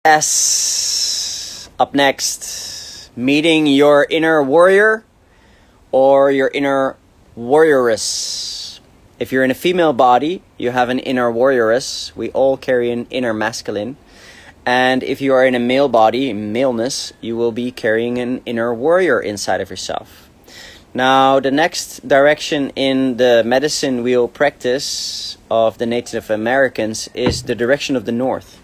S. Up next, meeting your inner warrior or your inner warrioress. If you're in a female body, you have an inner warrioress. We all carry an inner masculine. And if you are in a male body, maleness, you will be carrying an inner warrior inside of yourself. Now, the next direction in the medicine wheel practice of the Native Americans is the direction of the north.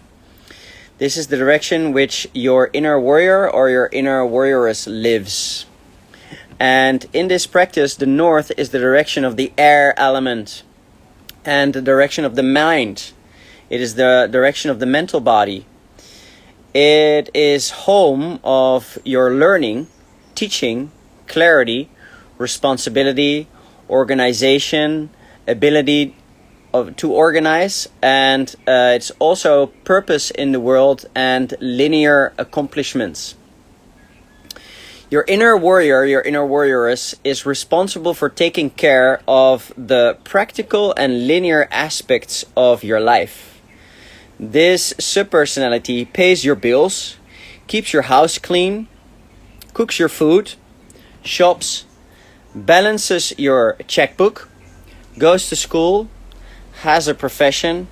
This is the direction which your inner warrior or your inner warrioress lives. And in this practice, the north is the direction of the air element and the direction of the mind. It is the direction of the mental body. It is home of your learning, teaching, clarity, responsibility, organization, ability to organize, and it's also purpose in the world and linear accomplishments. Your inner warrior, your inner warrioress, is responsible for taking care of the practical and linear aspects of your life. This subpersonality pays your bills, keeps your house clean, cooks your food, shops, balances your checkbook, goes to school, has a profession,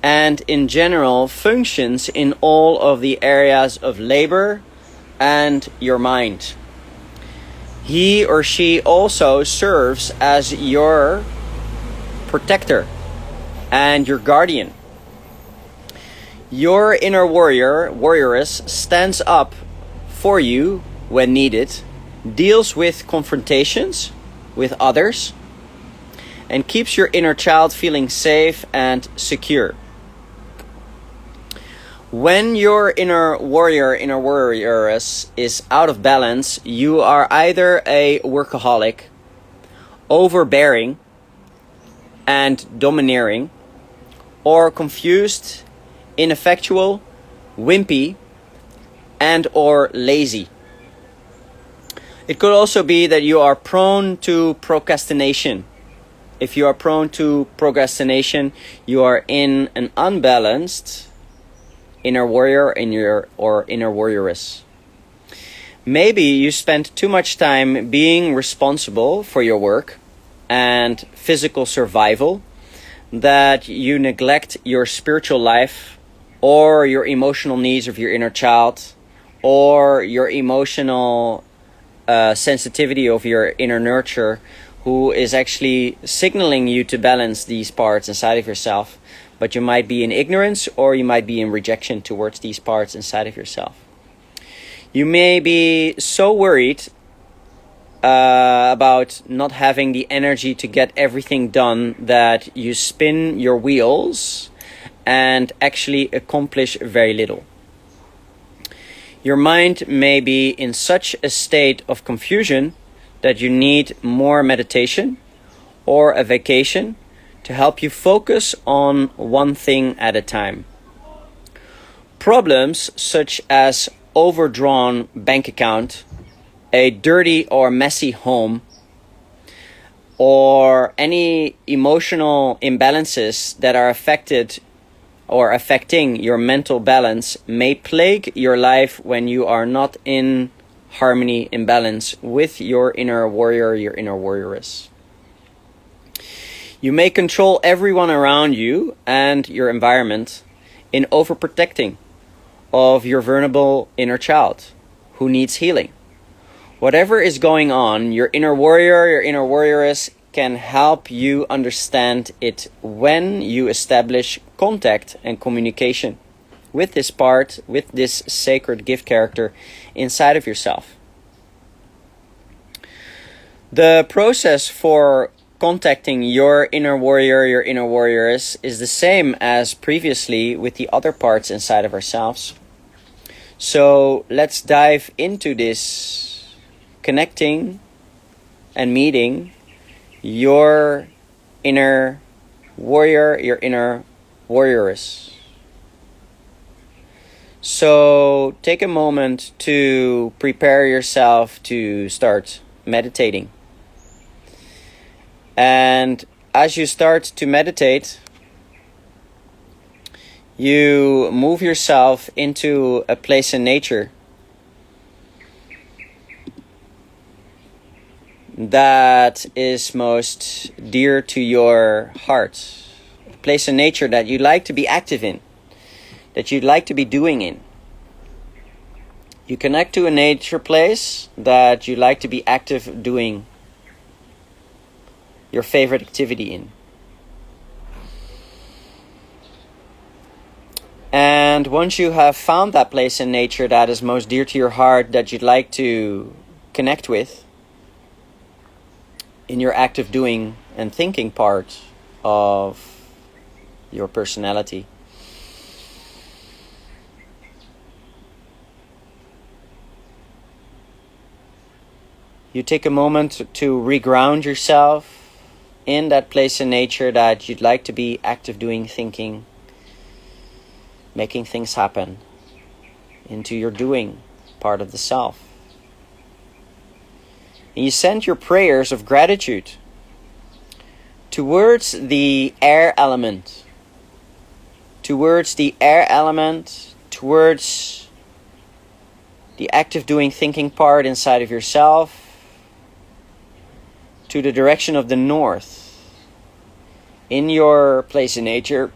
and in general functions in all of the areas of labor and your mind. He or she also serves as your protector and your guardian. Your inner warrior, warrioress, stands up for you when needed, deals with confrontations with others, and keeps your inner child feeling safe and secure. When your inner warrior, inner warrioress is out of balance, you are either a workaholic, overbearing and domineering, or confused, ineffectual, wimpy, and or lazy. It could also be that you are prone to procrastination. If you are prone to procrastination, you are in an unbalanced inner warrior or inner warrioress. Maybe you spend too much time being responsible for your work and physical survival that you neglect your spiritual life or your emotional needs of your inner child or your emotional sensitivity of your inner nurture, who is actually signaling you to balance these parts inside of yourself. But you might be in ignorance or you might be in rejection towards these parts inside of yourself. You may be so worried about not having the energy to get everything done that you spin your wheels and actually accomplish very little. Your mind may be in such a state of confusion that you need more meditation or a vacation to help you focus on one thing at a time. Problems such as overdrawn bank account, a dirty or messy home, or any emotional imbalances that are affecting your mental balance may plague your life when you are not in harmony, in balance with your inner warrior, your inner warrioress. You may control everyone around you and your environment in overprotecting of your vulnerable inner child who needs healing. Whatever is going on, your inner warrior, your inner warrioress can help you understand it when you establish contact and communication with this part, with this sacred gift character inside of yourself. The process for contacting your inner warrior, your inner warrioress is the same as previously with the other parts inside of ourselves. So let's dive into this connecting and meeting your inner warrior, your inner warrioress. So take a moment to prepare yourself to start meditating. And as you start to meditate, you move yourself into a place in nature that is most dear to your heart. A place in nature that you'd like to be active in, that you'd like to be doing in. You connect to a nature place that you like to be active doing your favorite activity in. And once you have found that place in nature that is most dear to your heart, that you'd like to connect with in your active doing and thinking part of your personality, you take a moment to reground yourself in that place in nature that you'd like to be active doing, thinking, making things happen, into your doing part of the self. And you send your prayers of gratitude towards the air element, towards the active doing, thinking part inside of yourself, to the direction of the north, in your place in nature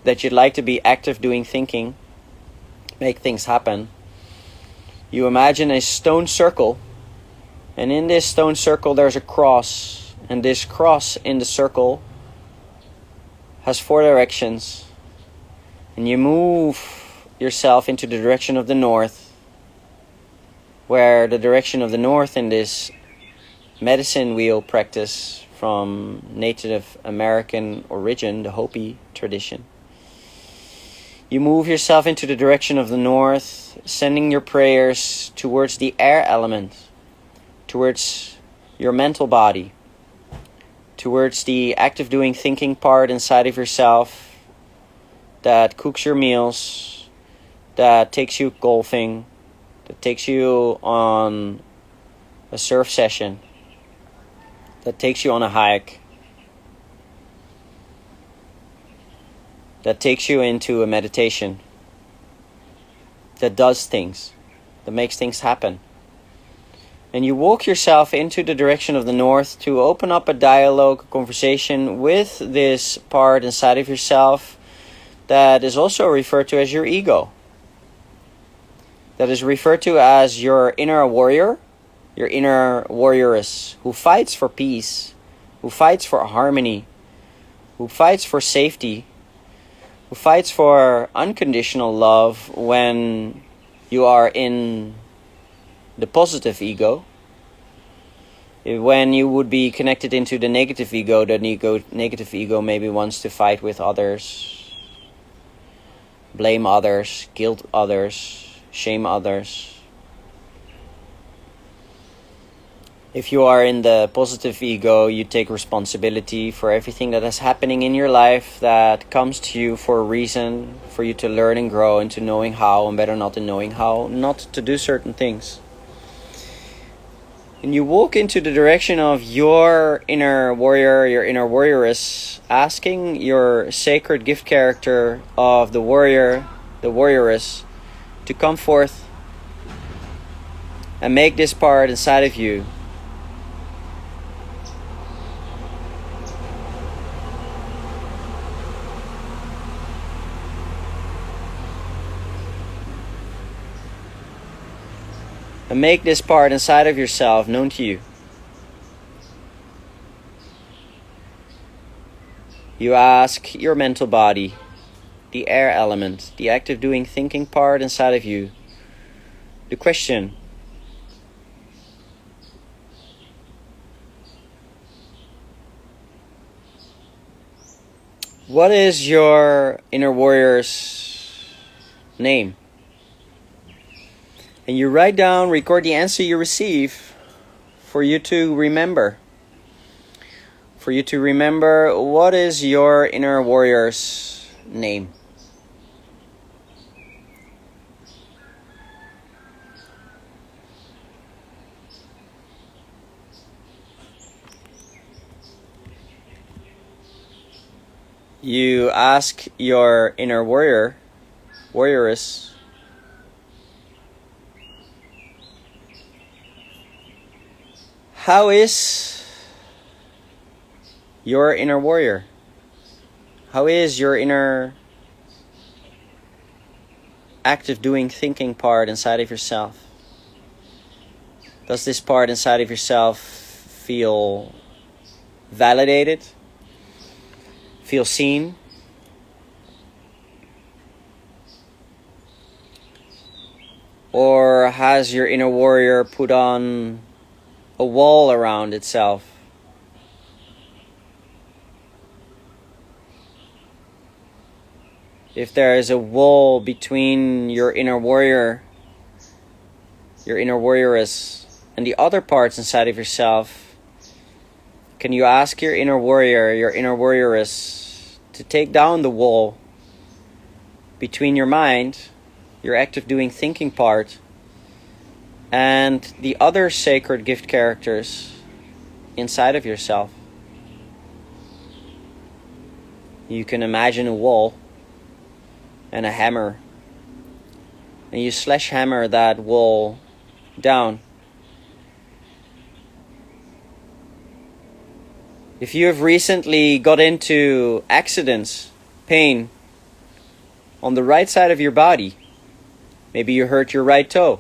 that you'd like to be active doing, thinking, make things happen. You imagine a stone circle, and in this stone circle there's a cross, and this cross in the circle has 4 directions, and you move yourself into the direction of the north, where the direction of the north in this medicine wheel practice from Native American origin, the Hopi tradition. You move yourself into the direction of the north, sending your prayers towards the air element, towards your mental body, towards the active doing, thinking part inside of yourself that cooks your meals, that takes you golfing, that takes you on a surf session, that takes you on a hike, that takes you into a meditation, that does things, that makes things happen. And you walk yourself into the direction of the north to open up a dialogue, a conversation with this part inside of yourself that is also referred to as your ego, that is referred to as your inner warrior, your inner warrioress, who fights for peace, who fights for harmony, who fights for safety, who fights for unconditional love when you are in the positive ego. When you would be connected into the negative ego, negative ego maybe wants to fight with others, blame others, guilt others, shame others. If you are in the positive ego, you take responsibility for everything that is happening in your life that comes to you for a reason, for you to learn and grow into knowing how, and better not in knowing how not to do certain things. And you walk into the direction of your inner warrior, your inner warrioress, asking your sacred gift character of the warrior, the warrioress, to come forth and make this part inside of you and make this part inside of yourself known to you. You ask your mental body, the air element, the active doing, thinking part inside of you, the question: what is your inner warrior's name? And you write down, record the answer you receive for you to remember. For you to remember, what is your inner warrior's name? you ask your inner warrioress, how is your inner warrior? How is your inner active doing thinking part inside of yourself? Does this part inside of yourself feel validated? Feel seen? Or has your inner warrior put on a wall around itself? If there is a wall between your inner warrior, your inner warrioress, and the other parts inside of yourself, can you ask your inner warrior, your inner warrioress, to take down the wall between your mind, your active doing thinking part, and the other sacred gift characters inside of yourself? You can imagine a wall and a hammer, and you slash hammer that wall down. If you have recently got into accidents, pain on the right side of your body, maybe you hurt your right toe,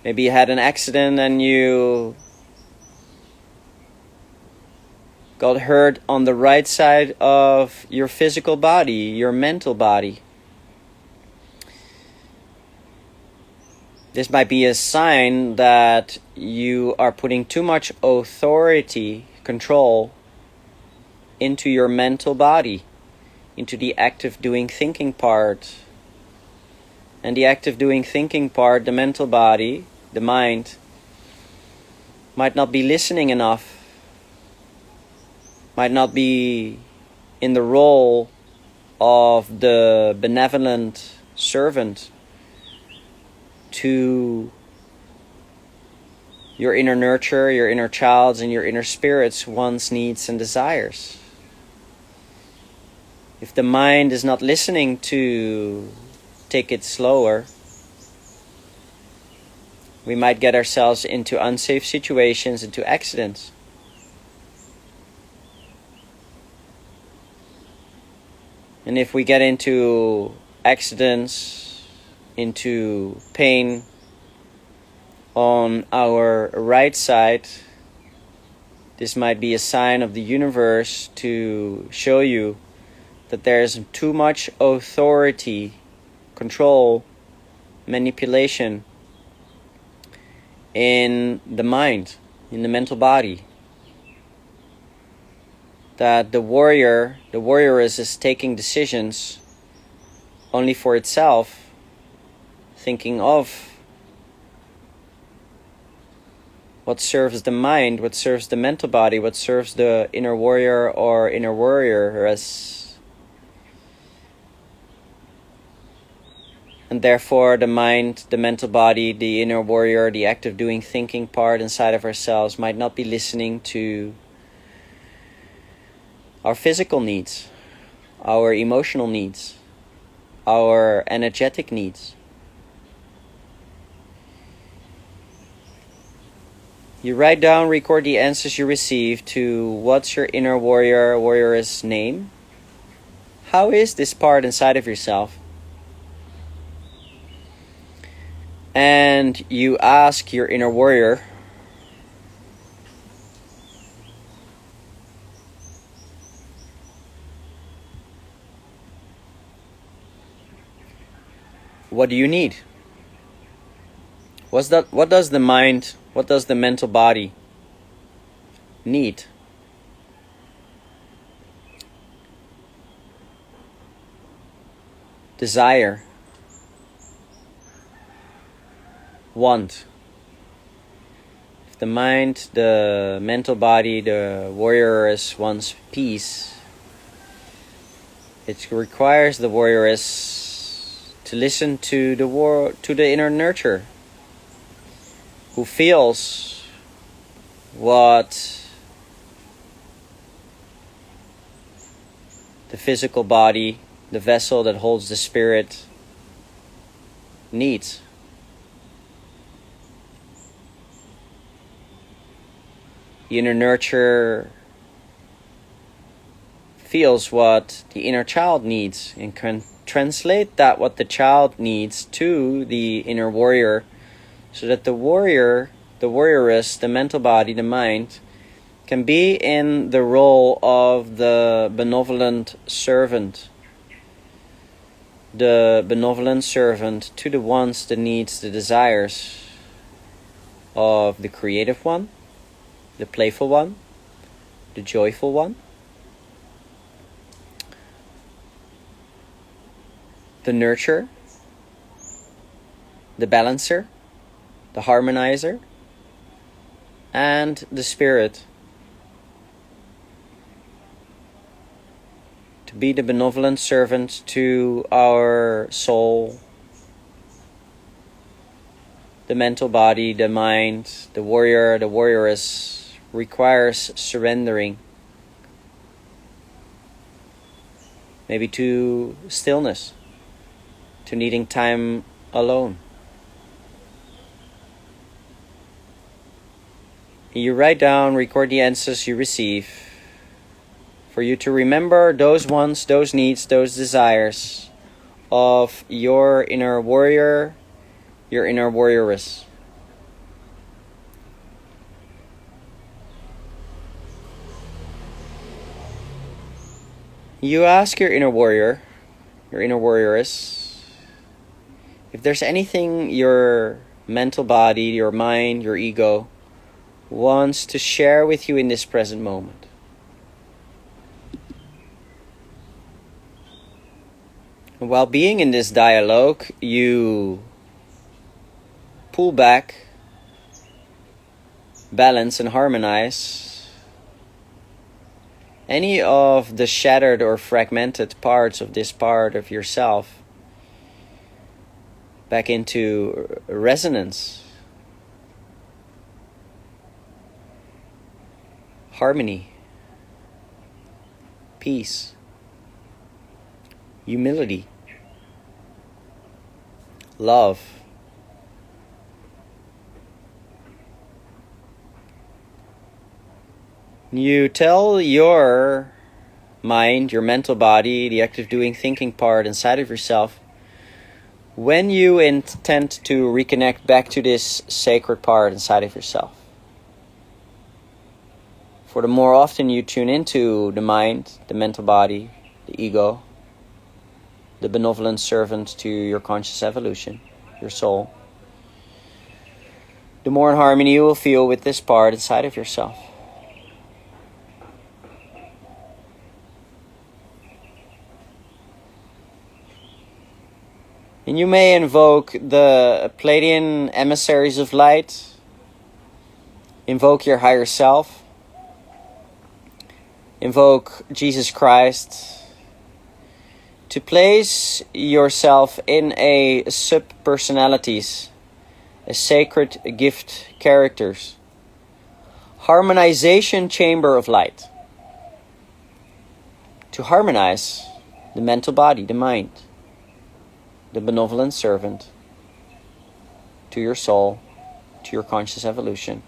maybe you had an accident and you got hurt on the right side of your physical body, your mental body. This might be a sign that you are putting too much authority, control into your mental body, into the active doing thinking part. And the active doing thinking part, the mental body, the mind, might not be listening enough, might not be in the role of the benevolent servant to your inner nurture, your inner child's, and your inner spirit's wants, needs, and desires. If the mind is not listening to take it slower, we might get ourselves into unsafe situations, into accidents. And if we get into accidents, into pain on our right side, this might be a sign of the universe to show you that there's too much authority, control, manipulation in the mind, in the mental body. That the warrioress is taking decisions only for itself, thinking of what serves the mind, what serves the mental body, what serves the inner warrior or inner warrioress. And therefore the mind, the mental body, the inner warrior, the active doing thinking part inside of ourselves might not be listening to our physical needs, our emotional needs, our energetic needs. You write down, record the answers you receive to what's your inner warrior, warrioress name? How is this part inside of yourself? And you ask your inner warrior, what do you need? What does the mind, what does the mental body need? Desire, want. If the mind, the mental body, the warrioress wants peace, it requires the warrioress to listen to the inner nurture, who feels what the physical body, the vessel that holds the spirit, needs. The inner nurture feels what the inner child needs and can translate that what the child needs to the inner warrior, so that the warrior, the warrioress, the mental body, the mind, can be in the role of the benevolent servant. The benevolent servant to the wants, the needs, the desires of the creative one, the playful one, the joyful one, the nurturer, the balancer, the harmonizer, and the spirit. To be the benevolent servant to our soul, the mental body, the mind, the warrior, the warrioress, requires surrendering. Maybe to stillness, to needing time alone. You write down, record the answers you receive, for you to remember those wants, those needs, those desires of your inner warrior, your inner warrioress. You ask your inner warrior, your inner warrioress, if there's anything your mental body, your mind, your ego wants to share with you in this present moment. While being in this dialogue, you pull back, balance and harmonize any of the shattered or fragmented parts of this part of yourself back into resonance, harmony, peace, humility, love. You tell your mind, your mental body, the active doing thinking part inside of yourself, when you intend to reconnect back to this sacred part inside of yourself. For the more often you tune into the mind, the mental body, the ego, the benevolent servant to your conscious evolution, your soul, the more in harmony you will feel with this part inside of yourself. And you may invoke the Pleiadian emissaries of light, invoke your higher self, invoke Jesus Christ, to place yourself in a subpersonalities, a sacred gift characters, harmonization chamber of light, to harmonize the mental body, the mind, the benevolent servant to your soul, to your conscious evolution.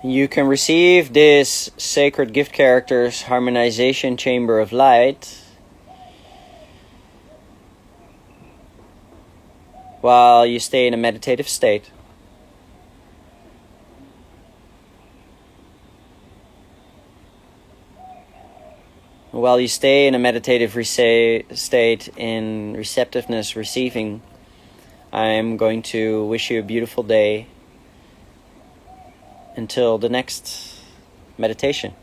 You can receive this sacred gift character's harmonization chamber of light while you stay in a meditative state. While you stay in a meditative state in receptiveness, receiving, I am going to wish you a beautiful day. until the next meditation.